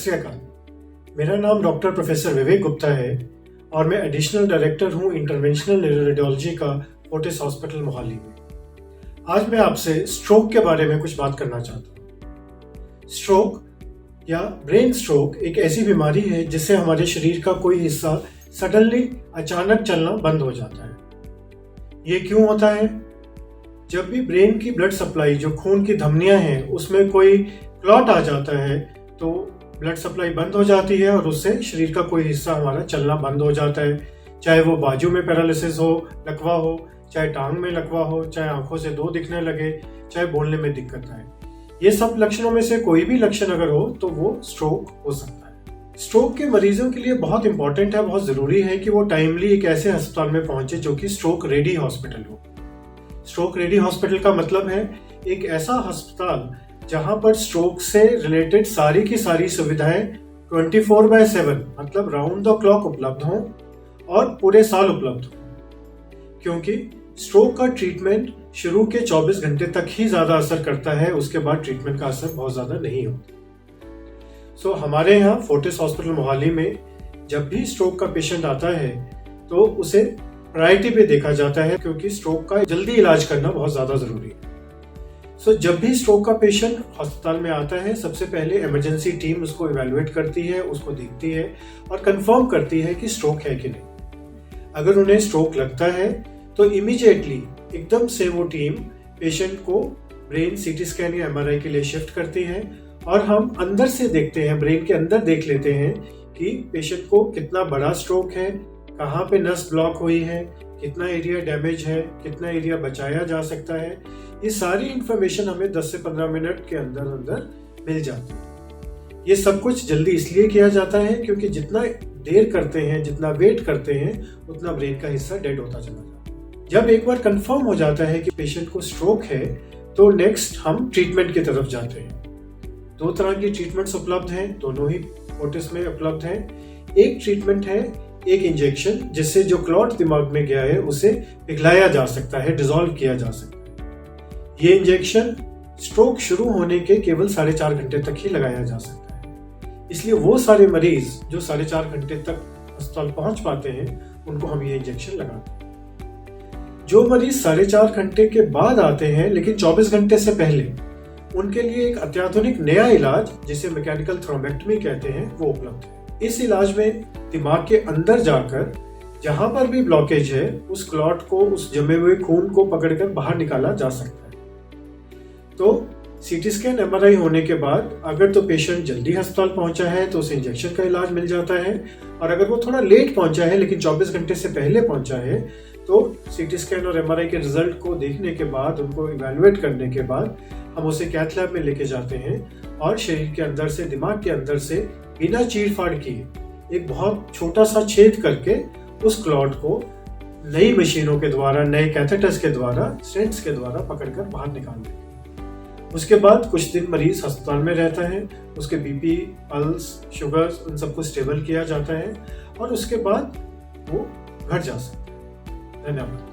श्री अकाल। मेरा नाम डॉक्टर प्रोफेसर विवेक गुप्ता है और मैं एडिशनल डायरेक्टर हूं इंटरवेंशनल न्यूरोरेडियोलॉजी का फोर्टिस हॉस्पिटल मोहाली में। आज मैं आपसे स्ट्रोक के बारे में कुछ बात करना चाहता हूं। स्ट्रोक या ब्रेन स्ट्रोक एक ऐसी बीमारी है जिससे हमारे शरीर का कोई हिस्सा सडनली अचानक चलना बंद हो जाता है। ये क्यों होता है? जब भी ब्रेन की ब्लड सप्लाई, जो खून की धमनियां हैं, उसमें कोई क्लॉट आ जाता है तो ब्लड सप्लाई बंद हो जाती है और उससे शरीर का कोई हिस्सा हमारा चलना बंद हो जाता है। चाहे वो बाजू में पैरालिसिस हो, लकवा हो, चाहे टांग में लकवा हो, चाहे आंखों से दो दिखने लगे, चाहे बोलने में दिक्कत आए। ये सब लक्षणों में से कोई भी लक्षण अगर हो तो वो स्ट्रोक हो सकता है। स्ट्रोक के मरीजों के लिए बहुत इंपॉर्टेंट है, बहुत जरूरी है कि वो टाइमली एक ऐसे अस्पताल में पहुंचे जो कि स्ट्रोक रेडी हॉस्पिटल हो। स्ट्रोक रेडी हॉस्पिटल का मतलब है एक ऐसा अस्पताल जहां पर स्ट्रोक से रिलेटेड सारी की सारी सुविधाएं 24/7 मतलब राउंड द क्लॉक उपलब्ध हों और पूरे साल उपलब्ध हों, क्योंकि स्ट्रोक का ट्रीटमेंट शुरू के 24 घंटे तक ही ज्यादा असर करता है, उसके बाद ट्रीटमेंट का असर बहुत ज्यादा नहीं होता। हमारे यहाँ फोर्टिस हॉस्पिटल मोहाली में जब भी स्ट्रोक का पेशेंट आता है तो उसे प्रायोरिटी पे देखा जाता है, क्योंकि स्ट्रोक का जल्दी इलाज करना बहुत ज्यादा जरूरी है। जब भी स्ट्रोक का पेशेंट अस्पताल में आता है, सबसे पहले इमरजेंसी टीम उसको इवैल्यूएट करती है, उसको देखती है और कंफर्म करती है कि स्ट्रोक है कि नहीं। अगर उन्हें स्ट्रोक लगता है तो इमीडिएटली एकदम से वो टीम पेशेंट को ब्रेन सीटी स्कैन या एमआरआई के लिए शिफ्ट करती है और हम अंदर से देखते हैं, ब्रेन के अंदर देख लेते हैं कि पेशेंट को कितना बड़ा स्ट्रोक है, कहाँ पे नस ब्लॉक हुई है, कितना एरिया डैमेज है, कितना एरिया बचाया जा सकता है। ये सारी इंफॉर्मेशन हमें 10 से 15 मिनट के अंदर अंदर मिल जाती है। ये सब कुछ जल्दी इसलिए किया जाता है क्योंकि जितना देर करते हैं, जितना वेट करते हैं, उतना ब्रेन का हिस्सा डेड होता चला जाता है। जब एक बार कंफर्म हो जाता है कि पेशेंट को स्ट्रोक है तो नेक्स्ट हम ट्रीटमेंट की तरफ जाते हैं। 2 तरह की ट्रीटमेंट्स उपलब्ध हैं, दोनों ही फोर्टिस में उपलब्ध हैं। एक ट्रीटमेंट है एक इंजेक्शन, जिससे जो क्लॉट दिमाग में गया है उसे पिघलाया जा सकता है, डिसॉल्व किया जा सकता है। ये इंजेक्शन स्ट्रोक शुरू होने के केवल 4.5 घंटे तक ही लगाया जा सकता है, इसलिए वो सारे मरीज जो 4.5 घंटे तक अस्पताल पहुंच पाते हैं उनको हम ये इंजेक्शन लगाते हैं। जो मरीज 4.5 घंटे के बाद आते हैं लेकिन 24 घंटे से पहले, उनके लिए एक अत्याधुनिक नया इलाज जिसे मैकेनिकल थ्रोम्बेक्टमी कहते हैं वो उपलब्ध है। इस इलाज में दिमाग के अंदर जाकर जहां पर भी ब्लॉकेज है उस क्लॉट को, उस जमे हुए खून को पकड़कर बाहर निकाला जा सकता है। तो सीटी स्कैन एमआरआई होने के बाद अगर तो पेशेंट जल्दी अस्पताल पहुंचा है तो उसे इंजेक्शन का इलाज मिल जाता है, और अगर वो थोड़ा लेट पहुंचा है लेकिन 24 घंटे से पहले पहुंचा है तो सीटी स्कैन और एमआरआई के रिजल्ट को देखने के बाद, उनको इवैल्यूएट करने के बाद हम उसे कैथ लैब में लेके जाते हैं और शरीर के अंदर से, दिमाग के अंदर से बिना चीर-फाड़ किए एक बहुत छोटा सा छेद करके उस क्लॉट को नई मशीनों के द्वारा, नए कैथेटर्स के द्वारा, स्टेंट्स के द्वारा पकड़कर बाहर निकाल देते हैं। उसके बाद कुछ दिन मरीज अस्पताल में रहता है, उसके बीपी, पल्स, शुगर, उन सबको स्टेबल किया जाता है और उसके बाद वो घर जा सकता है। धन्यवाद।